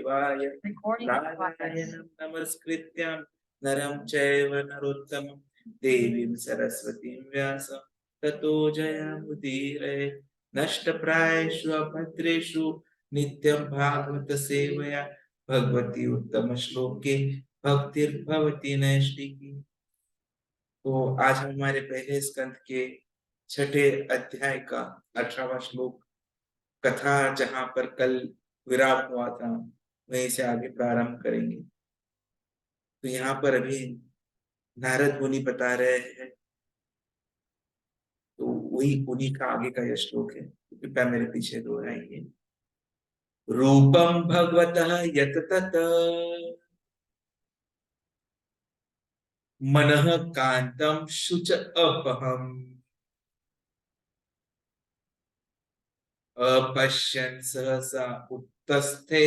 वासुदेवाय नारायणं नमस्कृत्य नरं चैव नरोत्तमं देवीं सरस्वतीं व्यासं ततो जयमुदीरये। नष्टप्रायेषु अभद्रेषु नित्यं भागवत सेवया भगवती उत्तम श्लोके भक्तिर्भवती नैष्टिकी। तो आज हमारे पहले स्कंद के छठे अध्याय का 18वां श्लोक कथा जहां पर कल विराम हुआ था वहीं से आगे प्रारंभ करेंगे। तो यहाँ पर अभी नारद मुनि बता रहे हैं, तो वही उन्हीं का आगे का यह श्लोक है, कृपया मेरे पीछे दोहराइए। रूपम भगवतः यत तत मनः कांतम शुच अपहम अपश्यन् सहसा उत्तस्थे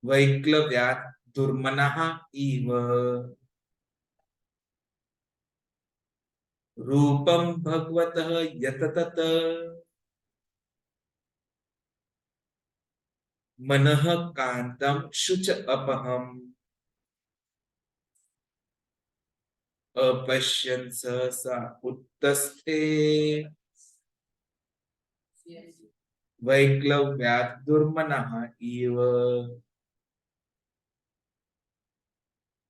वैक्लव्यात् दुर्मनः इव। रूपम भगवतः यत तत मनः कांतम शुच अपहम अपश्यन् सहसा उत्तस्थे वैक्लव्यात् दुर्मनः इव।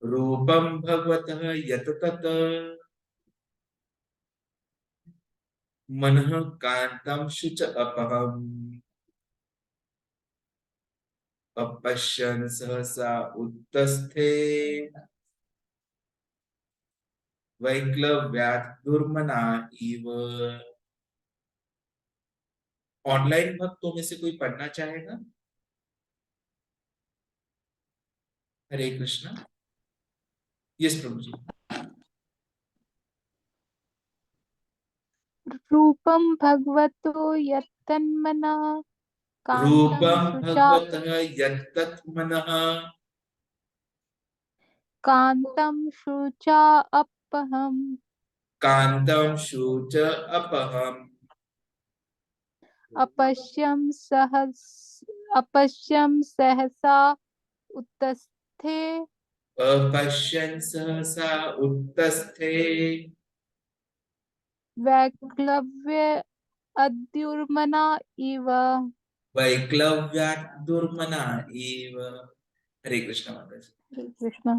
रूपम भगवतः यत तत मनः कांतम शुच अपहम अपश्यन् सहसा उत्तस्थे वैक्लव्यात् दुर्मना इव। ऑनलाइन भक्तों में से कोई पढ़ना चाहेगा? हरे कृष्णा। यस प्रभु जी। रूपम भगवतो यत्तन्मना कांतं रूपम शुचा भगवतः यत्तत्-मनः कांतं शुचा अपहम कांतं शुच अपहम अपश्यम सहसा उत्तस्थे अपश्यन् सहसा उत्तस्थे वैक्लव्य अद्युर्मना इव। वैक्लव्यात् दुर्मना इव। हरे कृष्ण माता जी। कृष्ण।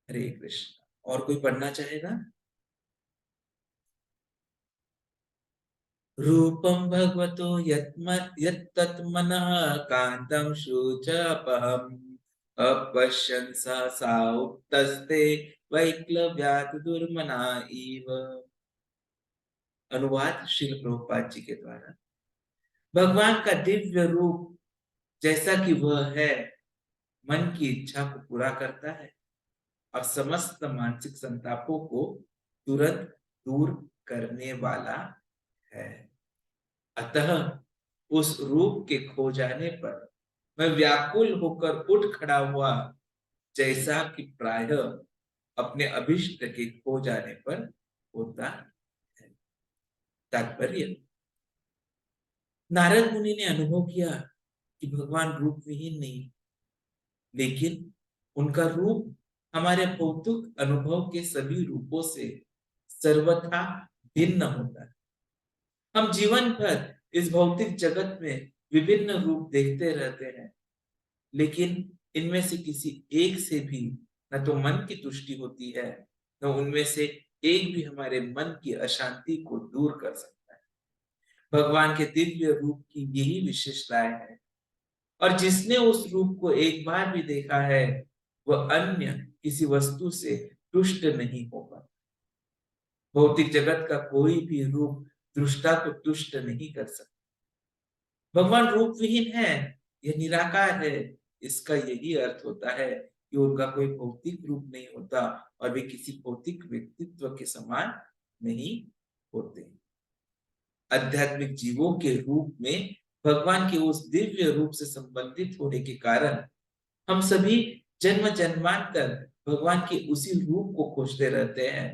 हरे कृष्ण। और कोई पढ़ना चाहेगा? रूपम भगवतो यत्तत्-मनः कांतं शुचपहम् अपश्यन् सहसा उत्तस्ते वैक्लव्यात् दुर्मना इव। अनुवाद श्रील प्रभुपाद जी के द्वारा। भगवान का दिव्य रूप जैसा कि वह है, मन की इच्छा को पूरा करता है और समस्त मानसिक संतापों को तुरंत दूर करने वाला है। अतः उस रूप के खो जाने पर मैं व्याकुल होकर उठ खड़ा हुआ, जैसा कि प्रायः अपने अभिष्ट के खो जाने पर होता है। तात्पर्य, नारद मुनि ने अनुभव किया कि भगवान रूप विहीन नहीं, लेकिन उनका रूप हमारे भौतिक अनुभव के सभी रूपों से सर्वथा भिन्न होता है। हम जीवन भर इस भौतिक जगत में विभिन्न रूप देखते रहते हैं, लेकिन इनमें से किसी एक से भी न तो मन की तुष्टि होती है, न उनमें से एक भी हमारे मन की अशांति को दूर कर सकता है। भगवान के दिव्य रूप की यही विशेषताएं है, और जिसने उस रूप को एक बार भी देखा है, वह अन्य किसी वस्तु से तुष्ट नहीं होगा। भौतिक जगत का कोई भी रूप दृष्टा को तुष्ट नहीं कर सकता। भगवान रूप विहीन है, यह निराकार है, इसका यही अर्थ होता है कि उनका कोई भौतिक रूप नहीं होता और वे किसी भौतिक व्यक्तित्व के समान नहीं होते। आध्यात्मिक जीवों के रूप में भगवान के उस दिव्य रूप से संबंधित होने के कारण हम सभी जन्म जन्मांतर भगवान के उसी रूप को खोजते रहते हैं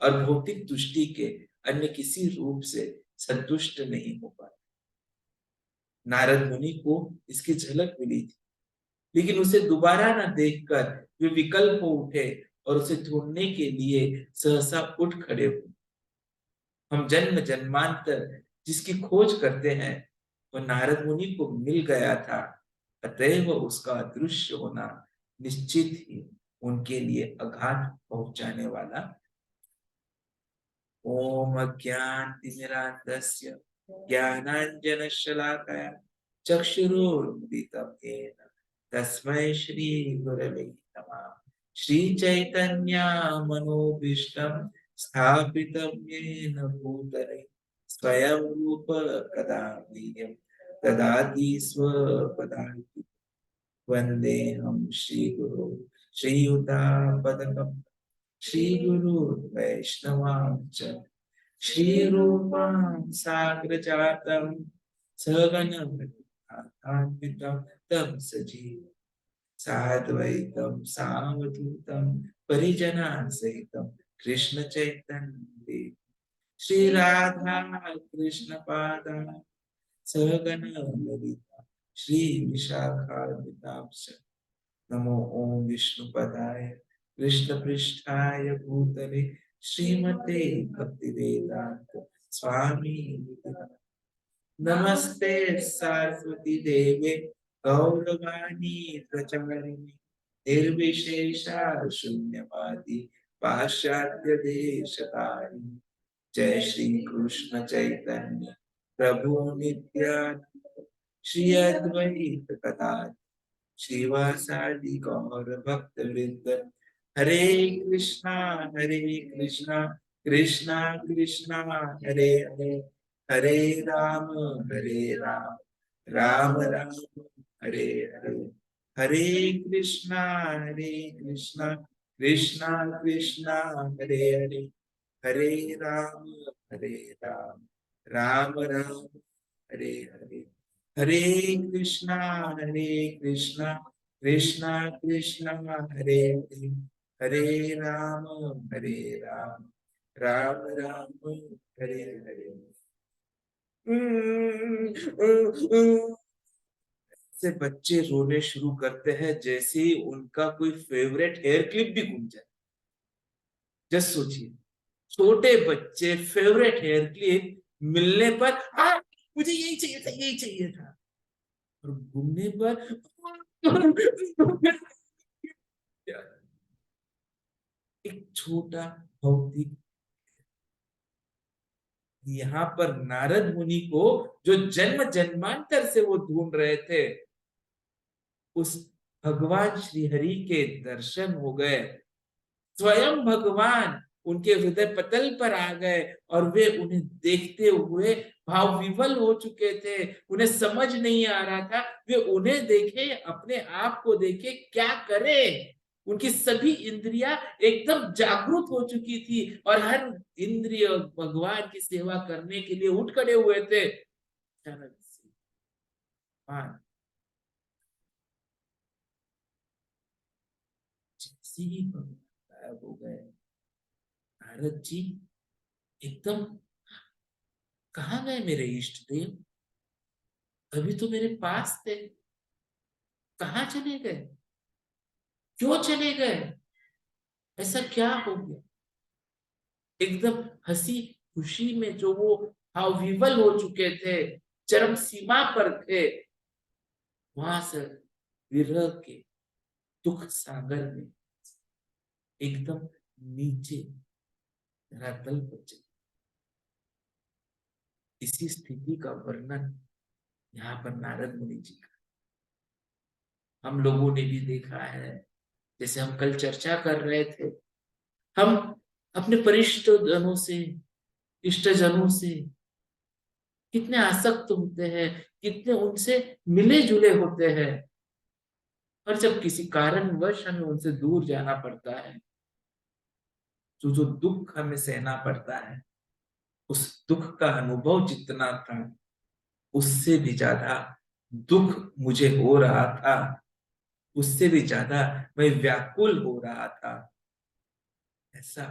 और भौतिक तुष्टि के अन्य किसी रूप से संतुष्ट नहीं हो पाते। नारद मुनि को इसकी झलक मिली थी, लेकिन उसे दोबारा न देखकर वे विकल्प हो उठे और उसे ढूंढने के लिए सहसा उठ खड़े हुए। हम जन्म जन्मांतर जिसकी खोज करते हैं वह नारद मुनि को मिल गया था, अतएव उसका अदृश्य होना निश्चित ही उनके लिए आघात पहुंचाने वाला। ओम अज्ञानतिमिरान्धस्य ज्ञानाञ्जनशलाकया चक्षुरुन्मिलितं येन तस्मै श्रीगुरवे नमः। श्रीचैतन्यमनोभीष्टं स्थापितं येन भूतले स्वयं रूप कदा मह्यं ददाति स्वपदान्ति। वन्देऽहं श्रीगुरो श्रीयुतापदकम् श्रीगुरु वैष्णवांच श्रीरूपां साग्रजातं सहगणमहिमान्वितं तं सजीव साद्वैतं सावधूतं परिजनान् सहितं कृष्ण चैतन्य श्री राधा कृष्ण पादान् सहगण ललिता श्री विशाखान्वितांश्च। नमो ओम विष्णुपदाय कृष्ण पृष्ठाय भूतले श्रीमते भक्तिवेदांत स्वामी नमस्ते सरस्वती देवे गौरवाणी प्रचारिणी निर्विशेषा शून्यवादी पाश्चात्य देशतारिणी। जय श्री कृष्ण चैतन्य प्रभु नित्यानंद श्री अद्वैत गदाधर श्रीवासादि गौर भक्त वृंद। हरे कृष्णा कृष्णा कृष्णा हरे हरे, हरे राम राम राम हरे हरे। हरे कृष्णा कृष्णा कृष्णा हरे हरे, हरे राम राम राम हरे हरे। हरे कृष्णा कृष्णा कृष्णा हरे हरे, हरे राम राम राम हरे हरे। से बच्चे रोने शुरू करते हैं जैसे ही उनका कोई फेवरेट हेयर क्लिप भी घूम जाए। जस्ट सोचिए, छोटे बच्चे फेवरेट हेयर क्लिप मिलने पर मुझे यही चाहिए था यही चाहिए था, और घूमने पर एक छोटा भौतिक। यहाँ पर नारद मुनि को जो जन्म जन्मांतर से वो ढूंढ रहे थे, उस भगवान श्री हरि के दर्शन हो गए। स्वयं भगवान उनके हृदय पतल पर आ गए और वे उन्हें देखते हुए भाव विवल हो चुके थे। उन्हें समझ नहीं आ रहा था वे उन्हें देखे अपने आप को देखे क्या करें। उनकी सभी इंद्रियां एकदम जागृत हो चुकी थी और हर इंद्रिय भगवान की सेवा करने के लिए उठ खड़े हुए थे। अचानक से भगवान जैसे ही भगवान गायब हो गए, नारद जी एकदम, कहाँ गए मेरे इष्ट देव? अभी तो मेरे पास थे, कहाँ चले गए? क्यों चले गए? ऐसा क्या हो गया? एकदम हंसी खुशी में जो वो भाव विवल हो चुके थे, चरम सीमा पर थे, वहां से विरह के दुख सागर में एकदम नीचे धरातल पर चले। इसी स्थिति का वर्णन यहाँ पर नारद मुनि जी का हम लोगों ने भी देखा है। जैसे हम कल चर्चा कर रहे थे, हम अपने परिष्ठ जनों से, इष्ट जनों से कितने आसक्त होते हैं, कितने उनसे मिले जुले होते हैं, और जब किसी कारणवश हमें उनसे दूर जाना पड़ता है, जो दुख हमें सहना पड़ता है, उस दुख का अनुभव जितना था उससे भी ज्यादा दुख मुझे हो रहा था, उससे भी ज्यादा मैं व्याकुल हो रहा था। ऐसा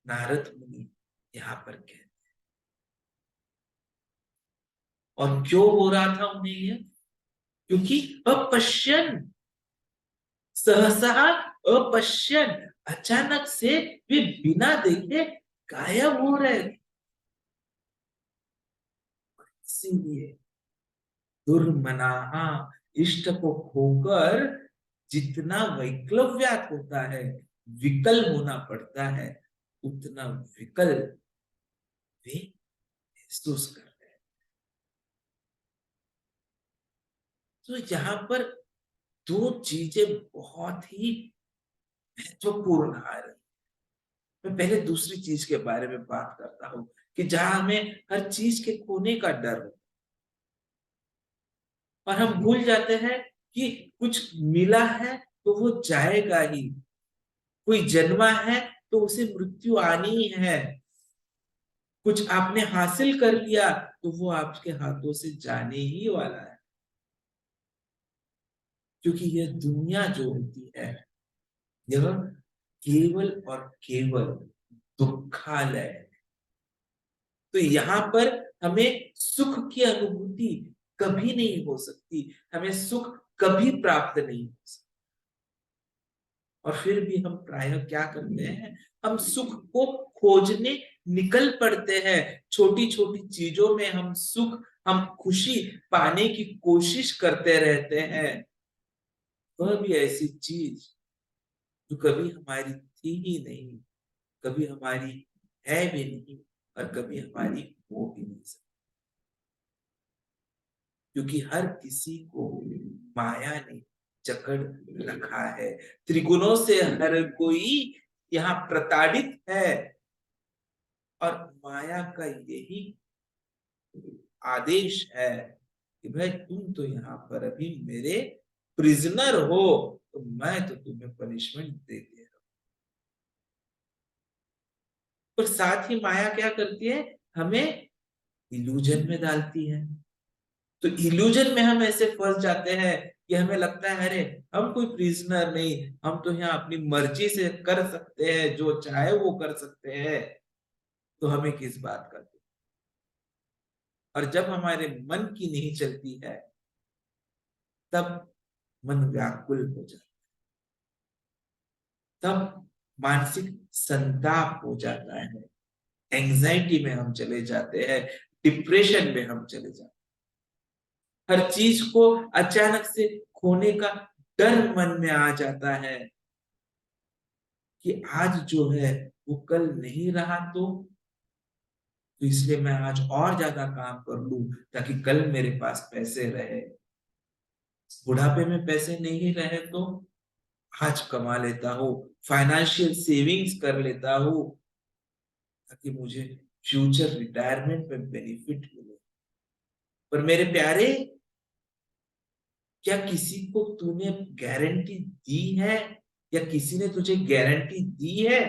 नारद मुनि यहाँ पर कहते। और क्यों हो रहा था उन्हें यह? क्योंकि अपश्यन, सहसा अपश्यन, अचानक से वे बिना देखे गायब हो रहे थे। इसीलिए दुर्मनाहा, इष्ट को खोकर जितना वैक्लव्यात होता है, विकल होना पड़ता है, उतना विकल वे महसूस कर रहे हैं। तो यहाँ पर दो चीजें बहुत ही महत्वपूर्ण आ रही। मैं पहले दूसरी चीज के बारे में बात करता हूं कि जहां हमें हर चीज के खोने का डर हो और हम भूल जाते हैं कि कुछ मिला है तो वो जाएगा ही, कोई जन्मा है तो उसे मृत्यु आनी ही है, कुछ आपने हासिल कर लिया तो वो आपके हाथों से जाने ही वाला है। क्योंकि यह दुनिया जो होती है, यह केवल और केवल दुखालय है। तो यहाँ पर हमें सुख की अनुभूति कभी नहीं हो सकती, हमें सुख कभी प्राप्त नहीं हो सकता। और फिर भी हम प्रायः क्या करते हैं, हम सुख को खोजने निकल पड़ते हैं। छोटी छोटी चीजों में हम सुख, हम खुशी पाने की कोशिश करते रहते हैं। वह भी ऐसी चीज जो कभी हमारी थी ही नहीं, कभी हमारी है भी नहीं, और कभी हमारी हो भी नहीं सकती। क्योंकि हर किसी को माया ने जकड़ रखा है, त्रिगुणों से हर कोई यहाँ प्रताड़ित है। और माया का यही आदेश है कि भाई तुम तो यहाँ पर अभी मेरे प्रिजनर हो, तो मैं तो तुम्हें पनिशमेंट दे दे रहा हूं। और साथ ही माया क्या करती है, हमें इल्यूजन में डालती है। तो इल्यूजन में हम ऐसे फंस जाते हैं कि हमें लगता है अरे हम कोई प्रिजनर नहीं, हम तो यहाँ अपनी मर्जी से कर सकते हैं, जो चाहे वो कर सकते हैं, तो हमें किस बात का। और जब हमारे मन की नहीं चलती है, तब मन व्याकुल हो जाता है, तब मानसिक संताप हो जाता है, एंजाइटी में हम चले जाते हैं, डिप्रेशन में हम चले जाते हैं। हर चीज को अचानक से खोने का डर मन में आ जाता है कि आज जो है वो कल नहीं रहा, तो इसलिए मैं आज और ज्यादा काम कर लूं ताकि कल मेरे पास पैसे रहे। बुढ़ापे में पैसे नहीं रहे तो आज कमा लेता हूँ, फाइनेंशियल सेविंग्स कर लेता हूँ ताकि मुझे फ्यूचर रिटायरमेंट में बेनिफिट मिले। पर मेरे प्यारे, क्या किसी को तूने गारंटी दी है, या किसी ने तुझे गारंटी दी है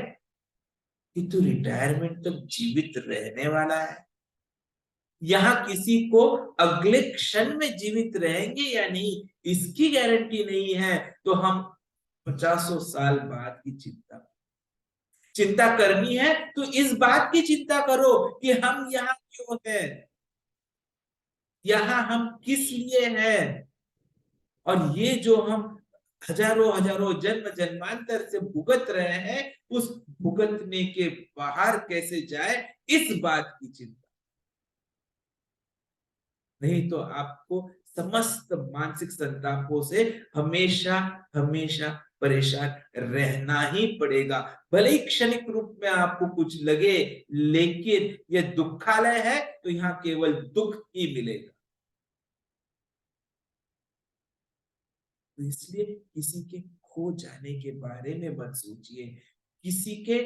कि तू रिटायरमेंट तक जीवित रहने वाला है? यहाँ किसी को अगले क्षण में जीवित रहेंगे या नहीं, इसकी गारंटी नहीं है। तो हम 50 साल बाद की चिंता करनी है तो इस बात की चिंता करो कि हम यहाँ क्यों हैं, यहाँ हम किस लिए हैं। और ये जो हम हजारों हजारों जन्म जन्मांतर से भुगत रहे हैं, उस भुगतने के बाहर कैसे जाए, इस बात की चिंता। नहीं तो आपको समस्त मानसिक संतापों से हमेशा हमेशा परेशान रहना ही पड़ेगा। भले ही क्षणिक रूप में आपको कुछ लगे, लेकिन यह दुखालय है तो यहाँ केवल दुख ही मिलेगा। तो इसलिए किसी के खो जाने के बारे में मत सोचिए, किसी के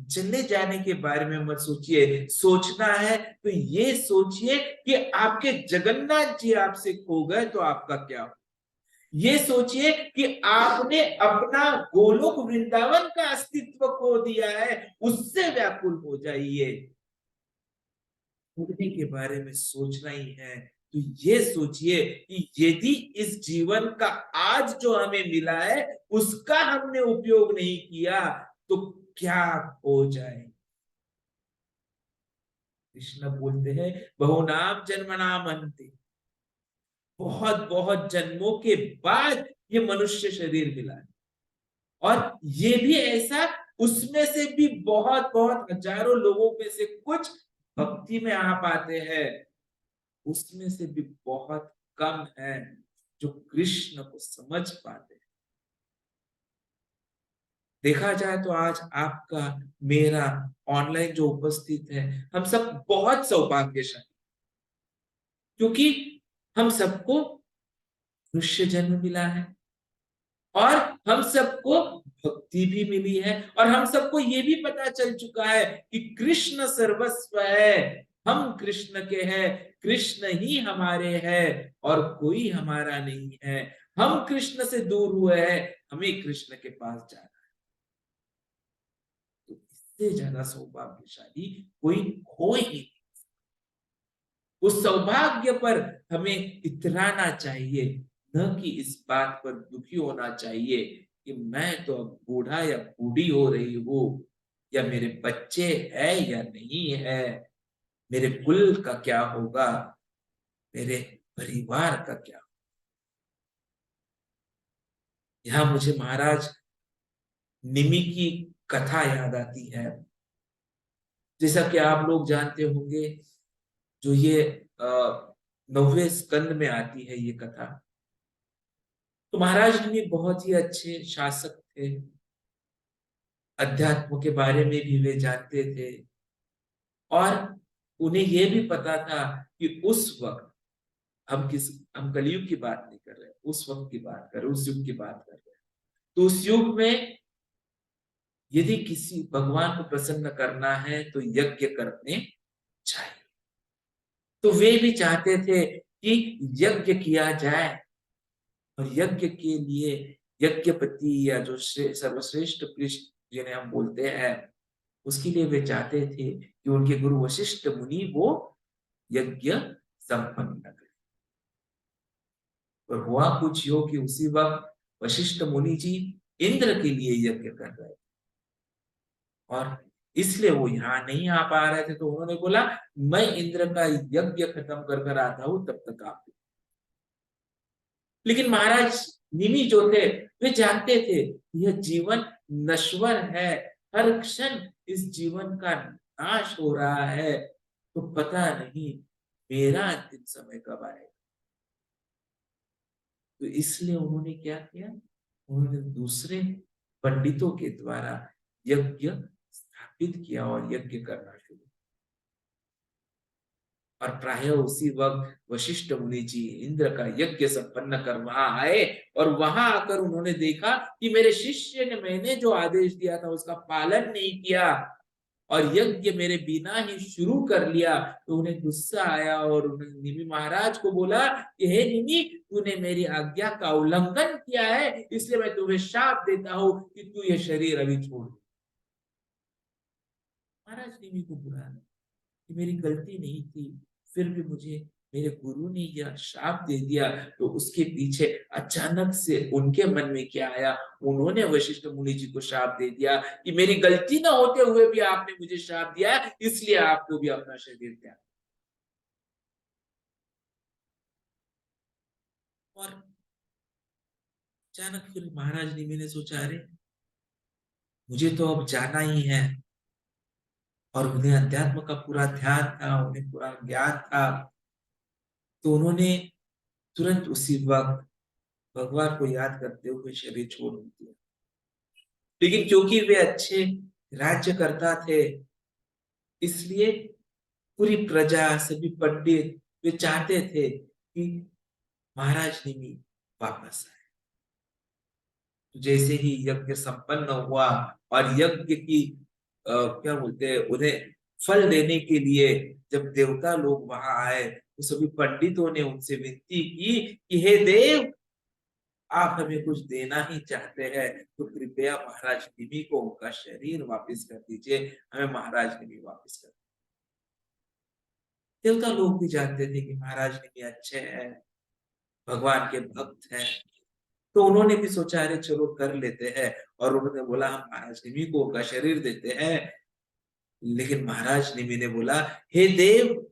चले जाने के बारे में मत सोचिए। सोचना है तो ये सोचिए कि आपके जगन्नाथ जी आपसे खो गए तो आपका क्या हो। ये सोचिए कि आपने अपना गोलोक वृंदावन का अस्तित्व खो दिया है, उससे व्याकुल हो जाइए। उड़ने के बारे में सोचना ही है तो ये सोचिए कि यदि इस जीवन का आज जो हमें मिला है उसका हमने उपयोग नहीं किया तो क्या हो जाए। कृष्ण बोलते हैं बहुनाम जन्मनाम अन्ते, बहुत बहुत जन्मों के बाद ये मनुष्य शरीर मिला है। और ये भी ऐसा, उसमें से भी बहुत बहुत हजारों लोगों में से कुछ भक्ति में आ पाते हैं, उसमें से भी बहुत कम है जो कृष्ण को समझ पाते हैं। देखा जाए तो आज आपका मेरा ऑनलाइन जो उपस्थित है, हम सब बहुत सौभाग्यशाली, क्योंकि हम सबको मनुष्य जन्म मिला है और हम सबको भक्ति भी मिली है, और हम सबको ये भी पता चल चुका है कि कृष्ण सर्वस्व है, हम कृष्ण के हैं, कृष्ण ही हमारे हैं और कोई हमारा नहीं है। हम कृष्ण से दूर हुए हैं, हमें कृष्ण के पास जाना है। तो इससे ज्यादा सौभाग्यशाली कोई हो ही नहीं। उस सौभाग्य पर हमें इतराना चाहिए, न कि इस बात पर दुखी होना चाहिए कि मैं तो अब बूढ़ा या बूढ़ी हो रही हूं, या मेरे बच्चे है या नहीं है, मेरे कुल का क्या होगा, मेरे परिवार का क्या। यहाँ मुझे महाराज निमि की कथा याद आती है। जैसा कि आप लोग जानते होंगे, जो ये 9वें स्कंद में आती है ये कथा। तो महाराज निमि बहुत ही अच्छे शासक थे, अध्यात्म के बारे में भी वे जानते थे, और उन्हें यह भी पता था कि उस वक्त हम कलयुग की बात नहीं कर रहे, उस वक्त की बात कर रहे, उस युग की बात कर रहे हैं। तो उस युग में यदि किसी भगवान को प्रसन्न करना है तो यज्ञ करने चाहिए। तो वे भी चाहते थे कि यज्ञ किया जाए, और यज्ञ के लिए यज्ञपति या जो सर्वश्रेष्ठ कृष्ण जिन्हें हम बोलते हैं, उसके लिए वे चाहते थे कि उनके गुरु वशिष्ठ मुनि वो यज्ञ संपन्न करें। और हुआ कुछ यूं कि उसी वक्त वशिष्ठ मुनि जी इंद्र के लिए यज्ञ कर रहे थे, और इसलिए वो यहाँ नहीं आ पा रहे थे। तो उन्होंने बोला मैं इंद्र का यज्ञ खत्म कर कर आता हूं, तब तक आप। लेकिन महाराज निमि जो थे, वे जानते थे यह जीवन नश्वर है, हर क्षण इस जीवन का नाश हो रहा है, तो पता नहीं मेरा अंतिम समय कब आएगा। तो इसलिए उन्होंने क्या किया, उन्होंने दूसरे पंडितों के द्वारा यज्ञ स्थापित किया और यज्ञ करना शुरू। और प्राय उसी वक्त वशिष्ठ मुनि जी इंद्र का यज्ञ संपन्न कर वहां आए, और वहां आकर उन्होंने देखा कि मेरे शिष्य ने मैंने जो आदेश दिया था उसका पालन नहीं किया, और यज्ञ मेरे बिना ही शुरू कर लिया। तो उन्हें गुस्सा आया और उन्होंने निमि महाराज को बोला कि हे निमि, तूने मेरी आज्ञा का उल्लंघन किया है, इसलिए मैं तुम्हें शाप देता हूं कि तू ये शरीर अभी छोड़ दे। महाराज निमि को बुरा लगा कि मेरी गलती नहीं थी, फिर भी मुझे मेरे गुरु ने यह शाप दे दिया। तो उसके पीछे अचानक से उनके मन में क्या आया, उन्होंने वशिष्ठ मुनि जी को शाप दे दिया कि मेरी गलती ना होते हुए भी आपने मुझे शाप दिया, इसलिए आपको भी अपना शरीर त्याग। और अचानक फिर महाराज निमि ने सोचा, अरे मुझे तो अब जाना ही है, और उन्हें अध्यात्म का पूरा ध्यान था, उन्हें पूरा ज्ञान था। तो उन्होंने तुरंत उसी वक्त भगवान को याद करते हुए शरीर छोड़ दिया। लेकिन क्योंकि वे अच्छे राज्यकर्ता थे, इसलिए पूरी प्रजा, सभी पंडित, वे चाहते थे कि महाराज निमि वापस आए। तो जैसे ही यज्ञ संपन्न हुआ और यज्ञ की क्या बोलते हैं, उन्हें फल देने के लिए जब देवता लोग वहां आए, तो सभी पंडितों ने उनसे विनती की कि हे देव, आप हमें कुछ देना ही चाहते हैं तो कृपया महाराज निमि को उनका शरीर वापस कर दीजिए, हमें महाराज निमि वापस कर। देवता लोग भी जानते थे कि महाराज निमि अच्छे हैं, भगवान के भक्त हैं, तो उन्होंने भी सोचा अरे चलो कर लेते हैं, और उन्होंने बोला हम महाराज निमि को उनका शरीर देते हैं। लेकिन महाराज निमि ने बोला, हे देव,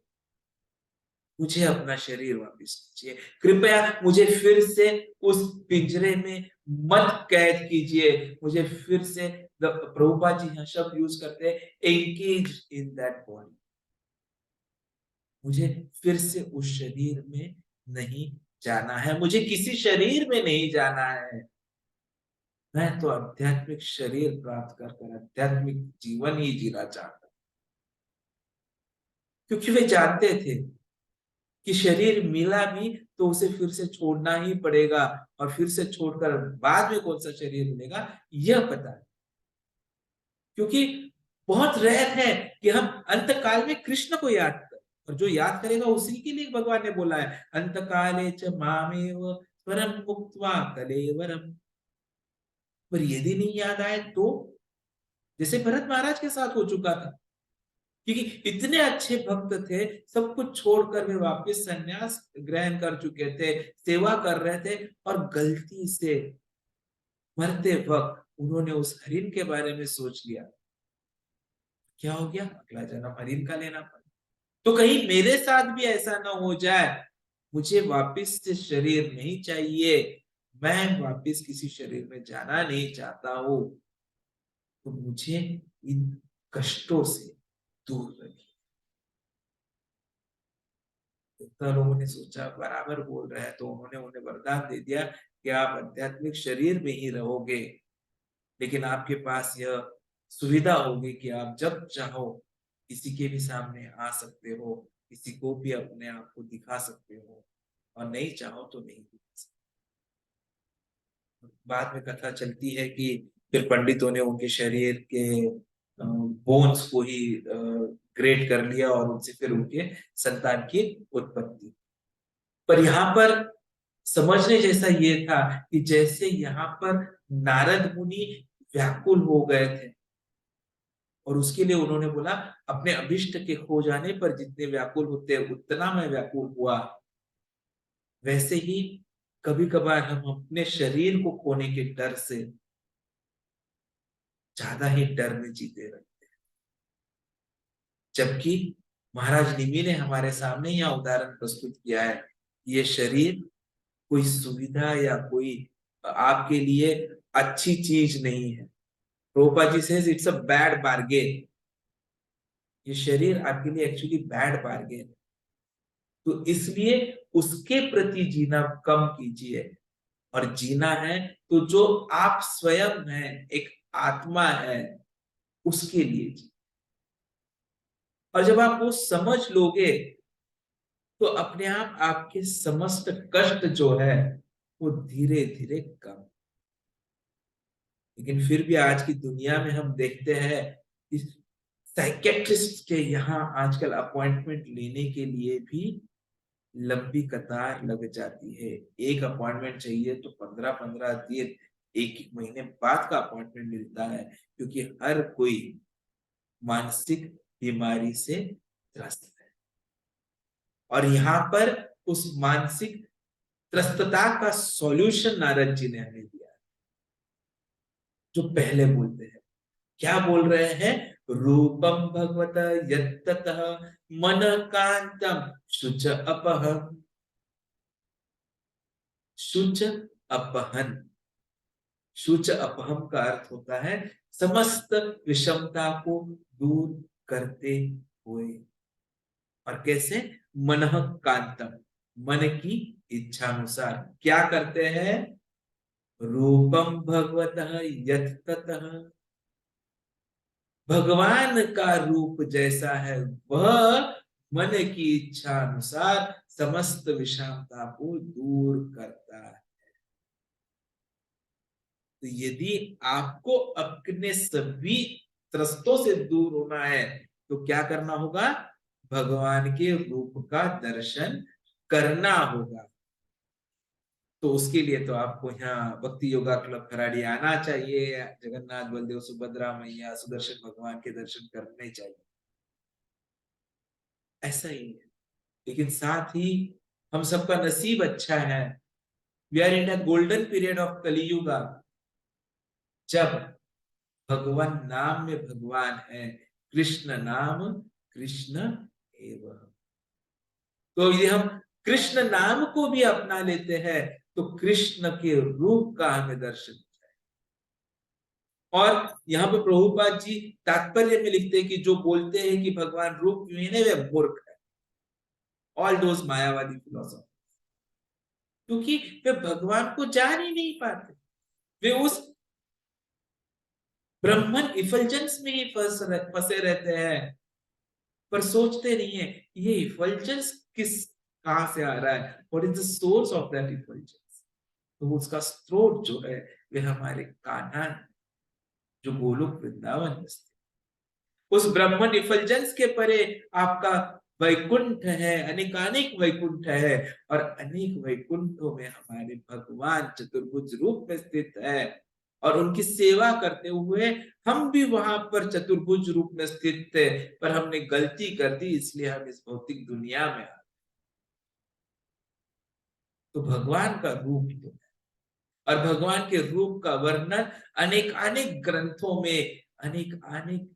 मुझे अपना शरीर वापस कीजिए, कृपया मुझे फिर से उस पिंजरे में मत कैद कीजिए, मुझे फिर से, प्रभुपाद जी यहाँ शब्द यूज करते हैं, एंगेज इन दैट बॉडी, मुझे फिर से उस शरीर में नहीं जाना है, मुझे किसी शरीर में नहीं जाना है, मैं तो आध्यात्मिक शरीर प्राप्त कर आध्यात्मिक जीवन ही जीना चाहता हूं। क्योंकि वे जानते थे कि शरीर मिला भी तो उसे फिर से छोड़ना ही पड़ेगा, और फिर से छोड़कर बाद में कौन सा शरीर मिलेगा यह पता है। क्योंकि बहुत रेयर है कि हम अंत काल में कृष्ण को याद करें, और जो याद करेगा उसी के लिए भगवान ने बोला है, अंत काले च मामेव स्वरम मुक्त्वा कलेवरम। पर यदि नहीं याद आए तो, जैसे भरत महाराज के साथ हो चुका था, क्योंकि इतने अच्छे भक्त थे, सब कुछ छोड़कर वे वापस संन्यास ग्रहण कर चुके थे, सेवा कर रहे थे, और गलती से मरते वक्त उन्होंने उस हरिण के बारे में सोच लिया, क्या हो गया, अगला जन्म हरिण का लेना पड़ा, तो कहीं मेरे साथ भी ऐसा ना हो जाए, मुझे वापस से शरीर नहीं चाहिए, मैं वापस किसी शरीर में जाना नहीं चाहता हूं, तो मुझे इन कष्टों से दूर रखिए। तो लोगों ने सोचा बराबर बोल रहे हैं, तो उन्होंने उन्हें वरदान दे दिया कि आप आध्यात्मिक शरीर में ही रहोगे, लेकिन आपके पास यह सुविधा होगी कि आप जब चाहो किसी के भी सामने आ सकते हो, किसी को भी अपने आप को दिखा सकते हो, और नहीं चाहो तो नहीं दिखा सकते। बाद में कथा चलती है कि फिर पंडितों ने उनके शरीर के बोन्स को ही ग्रेट कर लिया, और उनसे फिर उनके संतान की उत्पत्ति। पर यहाँ पर समझने जैसा ये था कि जैसे यहाँ पर नारद मुनि व्याकुल हो गए थे, और उसके लिए उन्होंने बोला, अपने अभिष्ट के खो जाने पर जितने व्याकुल होते उतना मैं व्याकुल हुआ, वैसे ही कभी कभार हम अपने शरीर को खोने के डर से ज्यादा ही डर में जीते रहते हैं। जबकि महाराज निमि ने हमारे सामने यह उदाहरण प्रस्तुत किया है, ये शरीर कोई सुविधा या कोई आपके लिए अच्छी चीज नहीं है। Prabhupada ji says it's a bad bargain, ये शरीर आपके लिए एक्चुअली बैड बार्गेन, तो इसलिए उसके प्रति जीना कम कीजिए, और जीना है तो जो आप स्वयं हैं, एक आत्मा है, उसके लिए जी। और जब आप वो समझ लोगे तो अपने आप आपके समस्त कष्ट जो है वो धीरे धीरे कम। लेकिन फिर भी आज की दुनिया में हम देखते हैं कि साइकेट्रिस्ट के यहाँ आजकल अपॉइंटमेंट लेने के लिए भी लंबी कतार लग जाती है। एक अपॉइंटमेंट चाहिए तो 15-15 दिन, एक एक महीने बाद का अपॉइंटमेंट मिलता है, क्योंकि हर कोई मानसिक बीमारी से त्रस्त है। और यहाँ पर उस मानसिक त्रस्तता का सॉल्यूशन नारद जी ने हमें दिया, जो पहले बोलते हैं, क्या बोल रहे हैं, रूपम भगवत यत्ततः मन कांतम शुच अपहम। शुच अपहन, शुच अपहम का अर्थ होता है समस्त विषमता को दूर करते हुए। और कैसे, मन कांतम, मन की इच्छा अनुसार क्या करते हैं, रूपम भगवतः यत्ततः, भगवान का रूप जैसा है वह मन की इच्छा अनुसार समस्त विषमता को दूर करता है। तो यदि आपको अपने सभी त्रस्तों से दूर होना है तो क्या करना होगा, भगवान के रूप का दर्शन करना होगा। तो उसके लिए तो आपको यहाँ भक्ति योगा क्लब खराड़ी आना चाहिए, जगन्नाथ बलदेव सुभद्रा मैया सुदर्शन भगवान के दर्शन करने चाहिए, ऐसा ही है। लेकिन साथ ही हम सबका नसीब अच्छा है, we are in a golden period of Kaliyuga, जब भगवान नाम में भगवान है, कृष्ण नाम कृष्ण एव। तो ये हम कृष्ण नाम को भी अपना लेते हैं तो कृष्ण के रूप का हमें दर्शन होता है। और यहाँ पे प्रभुपाद जी तात्पर्य में लिखते हैं कि जो बोलते हैं कि भगवान रूप विहीन है वे मूर्ख है। ऑल दोज मायावादी फिलोसफर, क्योंकि वे भगवान को जान ही नहीं पाते। वे उस ब्रह्मन इफल्जेंस में ही फंसे रहते हैं, पर सोचते नहीं है ये इफल्जेंस कहां से आ रहा है, what is the source of that effulgence. तो उसका स्रोत जो है वे हमारे कान्हा जो गोलोक वृंदावन में स्थित। उस ब्रह्मन इफल्जेंस के परे आपका वैकुंठ है, अनेकानेक वैकुंठ है, और अनेक वैकुंठों में हमारे भगवान चतुर्भुज रूप में स्थित है, और उनकी सेवा करते हुए हम भी वहां पर चतुर्भुज रूप में स्थित थे, पर हमने गलती कर दी, इसलिए हम इस भौतिक दुनिया में आ। तो भगवान का रूप तो है, और भगवान के रूप का वर्णन अनेक अनेक ग्रंथों में अनेक अनेक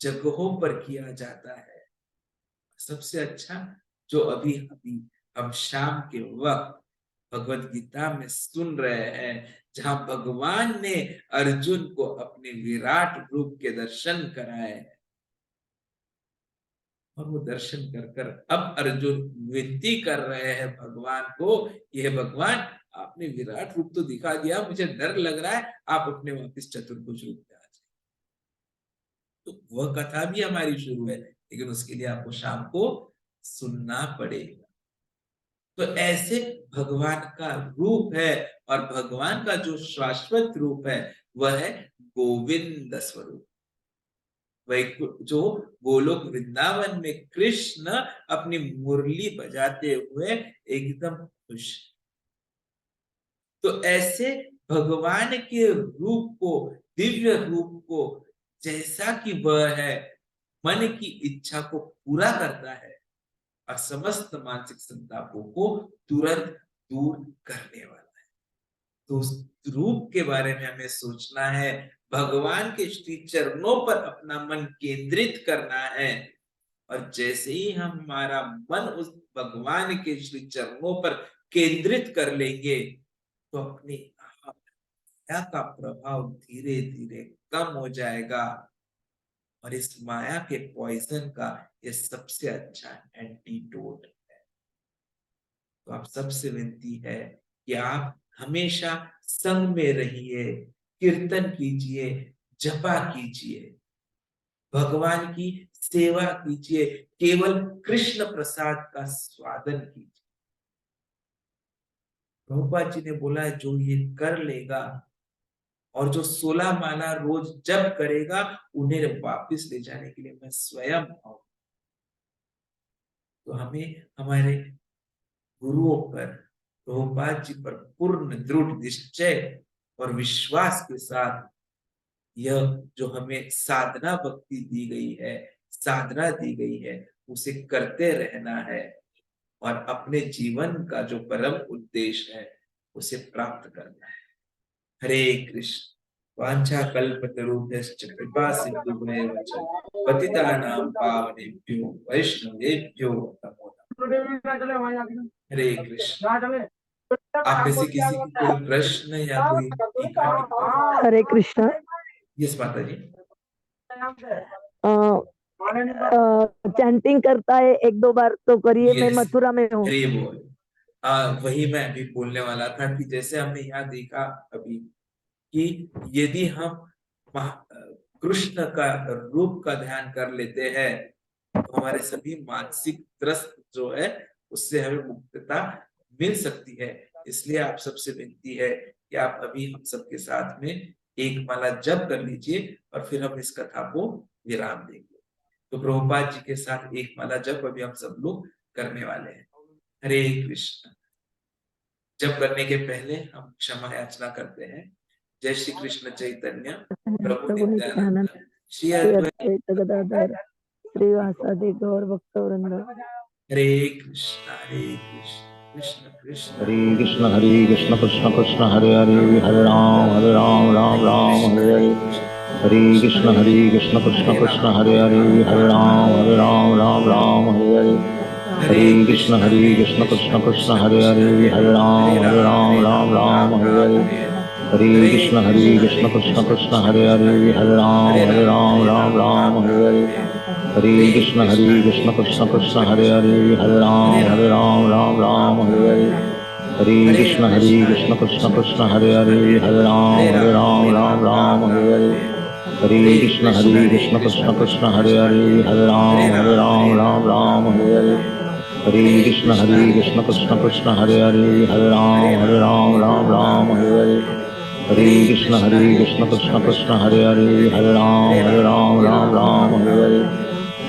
जगहों पर किया जाता है। सबसे अच्छा जो अभी अभी हम शाम के वक्त भगवत गीता में सुन रहे हैं, जहां भगवान ने अर्जुन को अपने विराट रूप के दर्शन कराए हैं, और वो दर्शन कर कर अब अर्जुन विनती कर रहे हैं भगवान को, यह भगवान आपने विराट रूप तो दिखा दिया, मुझे डर लग रहा है, आप अपने वापिस चतुर्भुज रूप में आ जाए। तो वह कथा भी हमारी शुरू है, लेकिन उसके लिए आपको शाम को सुनना पड़ेगा। तो ऐसे भगवान का रूप है, और भगवान का जो शाश्वत रूप है वह है गोविंद स्वरूप। जो गोलोक वृंदावन में कृष्ण अपनी मुरली बजाते हुए एकदम खुश। तो ऐसे भगवान के रूप को, दिव्य रूप को, जैसा कि वह है, मन की इच्छा को पूरा करता है और समस्त मानसिक संतापों को तुरंत दूर करने वाला है। तो उस रूप के बारे में हमें सोचना है, भगवान के श्री चरणों पर अपना मन केंद्रित करना है, और जैसे ही हमारा मन उस भगवान के श्री चरणों पर केंद्रित कर लेंगे तो अपनी माया का प्रभाव धीरे धीरे कम हो जाएगा, और इस माया के पॉइजन का ये सबसे अच्छा एंटीडोट है। तो आप सबसे विनती है कि आप हमेशा संग में रहिए, कीर्तन कीजिए, जपा कीजिए, भगवान की सेवा कीजिए, केवल कृष्ण प्रसाद का स्वादन कीजिए। प्रभुपाद जी ने बोला है जो ये कर लेगा और जो 16 माला रोज जप करेगा, उन्हें वापस ले जाने के लिए मैं स्वयं आऊं। तो हमें हमारे गुरुओं पर, प्रभुपाद जी पर पूर्ण दृढ़ निश्चय और विश्वास के साथ यह जो हमें साधना भक्ति दी गई है, साधना दी गई है, उसे करते रहना है, और अपने जीवन का जो परम उद्देश्य है उसे प्राप्त करना है। हरे कृष्ण। वांछा कल्पतरुभ्यश्च कृपा सिन्धुभ्येव च पतितानां पावनेभ्यो वैष्णवेभ्यो नमो नमः। हरे कृष्ण। आप में से किसी की कोई प्रश्न या कोई टीका टिप्पणी? हरे कृष्ण। यस माता जी। चैंटिंग करता है, एक दो बार तो करिए। मैं यस, मथुरा में हूँ। हरे बोल। वही मैं अभी बोलने वाला था कि जैसे हमने यहाँ देखा अभी कि यदि हम कृष्ण का रूप का ध्यान कर लेते हैं तो हमारे सभी मानसिक त्रस्त जो है उससे हमें मुक्तता मिल सकती है। इसलिए आप सबसे विनती है कि आप अभी हम सबके साथ में एक माला जप कर लीजिए, और फिर हम इस कथा को विराम देंगे। तो प्रभुपाद जी के साथ एक माला जप अभी हम सब लोग करने वाले हैं। हरे कृष्ण। जप करने के पहले हम क्षमा याचना करते हैं। जय श्री कृष्ण चैतन्य प्रभु प्रभु नित्यानंद नित्यानंद श्री श्री अद्वैत अद्वैत गदाधर श्रीवासादि गौर भक्तवृंद। हरे कृष्ण कृष्ण कृष्ण हरे कृष्ण कृष्ण कृष्ण हरे हरे, हरे राम राम राम हरे हरे। हरे कृष्ण कृष्ण कृष्ण हरे हरे, हरे राम राम राम हरे हरे, हरे कृष्ण कृष्ण कृष्ण हरे हरे, हरे राम राम राम हरे हरे, हरे कृष्ण कृष्ण कृष्ण हरे हरे, हरे राम राम हरे हरे, हरे कृष्ण कृष्ण कृष्ण हरे हरे, हरे राम राम हरे हरे, हरे कृष्ण कृष्ण कृष्ण हरे हरे, हरे राम राम हरे हरे, हरे कृष्ण कृष्ण कृष्ण हरे हरे, हरे राम हरे हरे, हरे कृष्ण कृष्ण कृष्ण हरे हरे, हरे राम हरे हरे, हरे कृष्ण कृष्ण कृष्ण हरे हरे, हरे राम हरे हरे, हरे कृष्ण कृष्ण कृष्ण हरे हरे, हरे राम हरे हरे,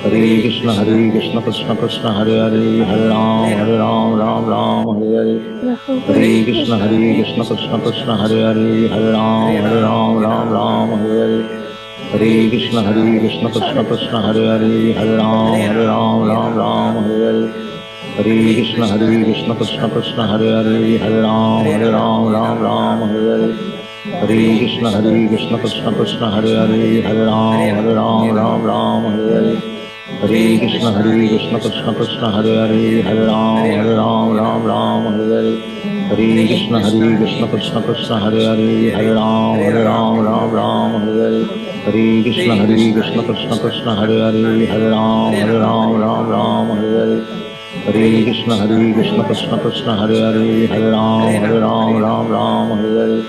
हरे कृष्ण कृष्ण कृष्ण हरे हरे, हरे राम हरे हरे, हरे कृष्ण कृष्ण कृष्ण हरे हरे, हरे राम हरे हरे, हरे कृष्ण कृष्ण कृष्ण हरे हरे, हरे राम हरे हरे, हरे कृष्ण कृष्ण कृष्ण हरे हरे, हरे राम हरे हरे, हरे कृष्ण कृष्ण कृष्ण हरे हरे, हरे राम हरे हरे, हरे कृष्ण कृष्ण कृष्ण हरे हरे, हरे राम हरे हरे, हरे कृष्ण कृष्ण कृष्ण हरे हरे, हरे राम हरे हरे, हरे कृष्ण कृष्ण कृष्ण हरे हरे, हरे राम हरे हरे, हरे कृष्ण कृष्ण कृष्ण हरे हरे, हरे राम हरे हरे, हरे कृष्ण कृष्ण कृष्ण हरे हरे, हरे राम हरे हरे,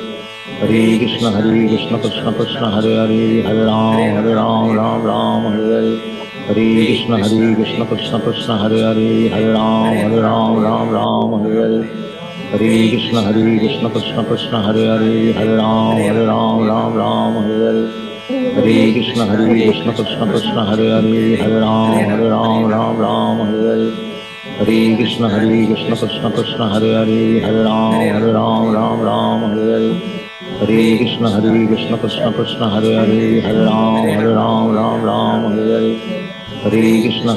हरे कृष्ण कृष्ण कृष्ण हरे हरे, हरे राम हरे हरे, हरे कृष्ण कृष्ण कृष्ण हरे हरे, हरे राम हरे हरे, हरे कृष्ण कृष्ण कृष्ण हरे हरे, हरे राम हरे हरे, हरे कृष्ण कृष्ण कृष्ण हरे हरे, हरे राम हरे हरे, हरे कृष्ण कृष्ण कृष्ण हरे हरे, हरे राम हरे हरे, हरे कृष्ण कृष्ण कृष्ण हरे हरे, हरे राम हरे हरे, हरे कृष्ण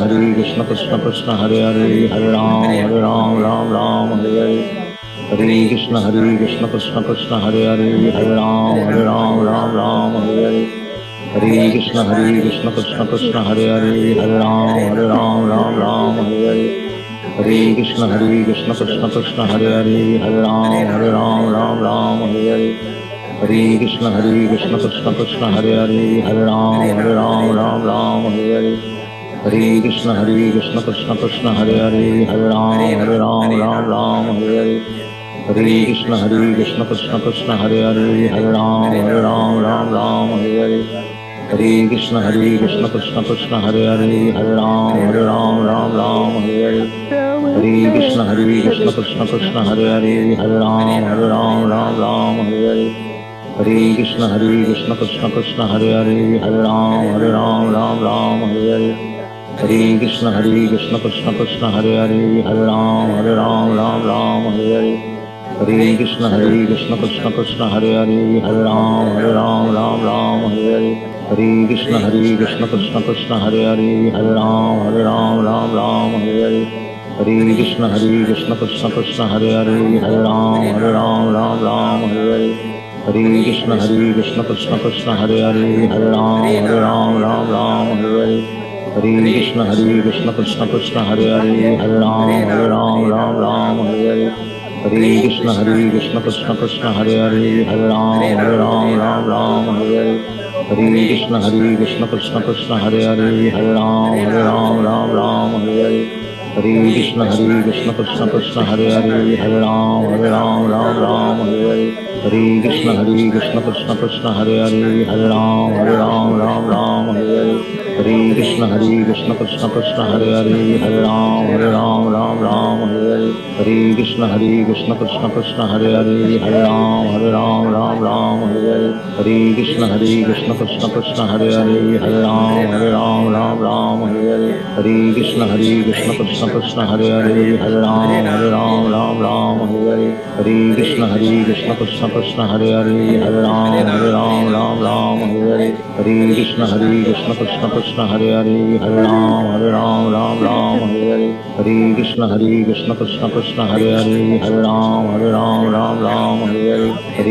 कृष्ण कृष्ण हरे हरे, हरे राम हरे हरे, हरे कृष्ण कृष्ण कृष्ण हरे हरे, हरे राम हरे हरे, हरे कृष्ण कृष्ण कृष्ण हरे हरे, हरे राम हरे हरे, हरे कृष्ण कृष्ण कृष्ण हरे हरे, हरे राम हरे हरे, हरे कृष्ण कृष्ण कृष्ण हरे हरे, हरे राम हरे हरे, हरे कृष्ण कृष्ण कृष्ण हरे हरे, हरे राम हरे हरे, हरे कृष्ण कृष्ण कृष्ण हरे हरे, हरे राम हरे हरे, हरे कृष्ण कृष्ण कृष्ण हरे हरे, हरे राम हरे हरे, हरे कृष्ण कृष्ण कृष्ण हरे हरे, हरे राम हरे हरे, हरे कृष्ण कृष्ण कृष्ण हरे हरे, हरे राम हरे हरे, हरे कृष्ण कृष्ण कृष्ण हरे हरे, हरे राम हरे हरे, हरे कृष्ण कृष्ण कृष्ण हरे हरे, हरे राम हरे हरे, हरे कृष्ण कृष्ण कृष्ण हरे हरे, हरे राम हरे हरे, हरे कृष्ण कृष्ण कृष्ण हरे हरे, हरे राम हरे हरे, हरे कृष्ण कृष्ण कृष्ण हरे हरे, हरे राम हरे हरे, हरे कृष्ण कृष्ण कृष्ण हरे हरे, हरे राम हरे हरे, हरे कृष्ण कृष्ण कृष्ण हरे हरे, हरे राम हरे हरे, हरे कृष्ण कृष्ण कृष्ण हरे हरे, हरे राम हरे हरे, हरे कृष्ण कृष्ण कृष्ण हरे हरे, हरे राम हरे हरे, हरे कृष्ण कृष्ण कृष्ण हरे हरे, हरे राम हरे हरे, हरे कृष्ण कृष्ण कृष्ण कृष्ण हरे हरे, हरे राम हरे हरे, हरे कृष्ण कृष्ण कृष्ण कृष्ण हरे हरे, हरे राम हरे हरे, हरे कृष्ण कृष्ण कृष्ण कृष्ण हरे हरे, हरे राम हरे हरे, हरे कृष्ण कृष्ण कृष्ण कृष्ण हरे हरे, हरे राम हरे हरे, हरे कृष्ण कृष्ण कृष्ण कृष्ण हरे हरे, हरे राम हरे हरे, हरे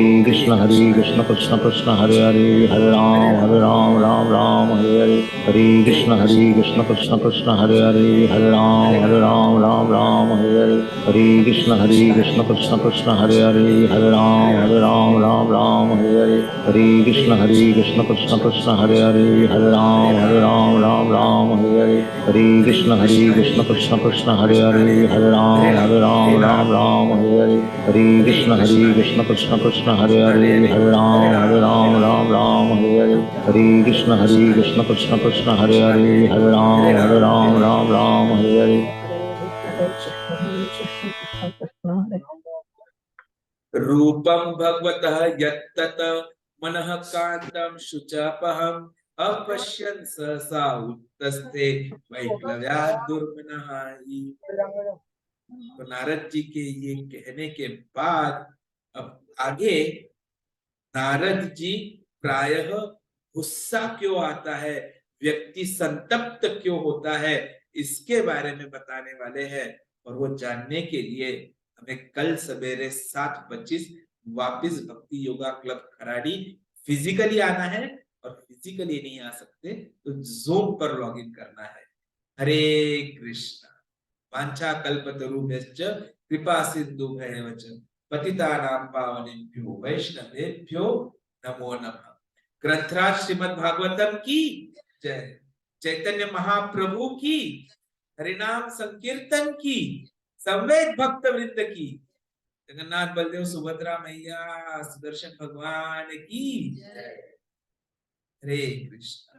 हरे कृष्ण कृष्ण कृष्ण हरे हरे हरे राम राम राम हरे हरे हरे कृष्ण कृष्ण कृष्ण हरे हरे हरे राम राम हरे हरे हरे कृष्ण कृष्ण कृष्ण हरे हरे हरे राम राम हरे हरे हरे कृष्ण कृष्ण कृष्ण हरे हरे हरे राम राम हरे हरे हरे कृष्ण कृष्ण कृष्ण हरे हरे हरे राम राम हरे हरे हरे कृष्ण कृष्ण कृष्ण हरे हरे हरे राम राम हरे हरे हरे कृष्ण कृष्ण कृष्ण हरे हरे हरे राम राम हरे हरे रूपं भगवतः यत्तत मनः कांतं शुचापहं अपश्यन् सहसा उत्तस्ते वैक्लव्यात् दुर्मनः हि। तो नारद जी के ये कहने के बाद अब आगे नारद जी प्रायः गुस्सा क्यों आता है, व्यक्ति संतप्त क्यों होता है, इसके बारे में बताने वाले हैं। और वो जानने के लिए हमें कल सवेरे 7:25 वापिस भक्ति योगा क्लब खराड़ी फिजिकली आना है, और फिजिकली नहीं आ सकते तो ज़ूम पर लॉगिन करना है। हरे कृष्ण। वांछा कल्पतरुभ्यश्च कृपा सिन्धुभ्यैव च पतितानां पावनेभ्यो वैष्णवेभ्यो नमो नमः। ग्रंथराज श्रीमद् भागवतम की जय, चैतन्य महाप्रभु की, हरिनाम संकीर्तन की, संवेद भक्त वृंद की, जगन्नाथ बलदेव सुभद्रा मैया सुदर्शन भगवान की जय। हरे कृष्ण।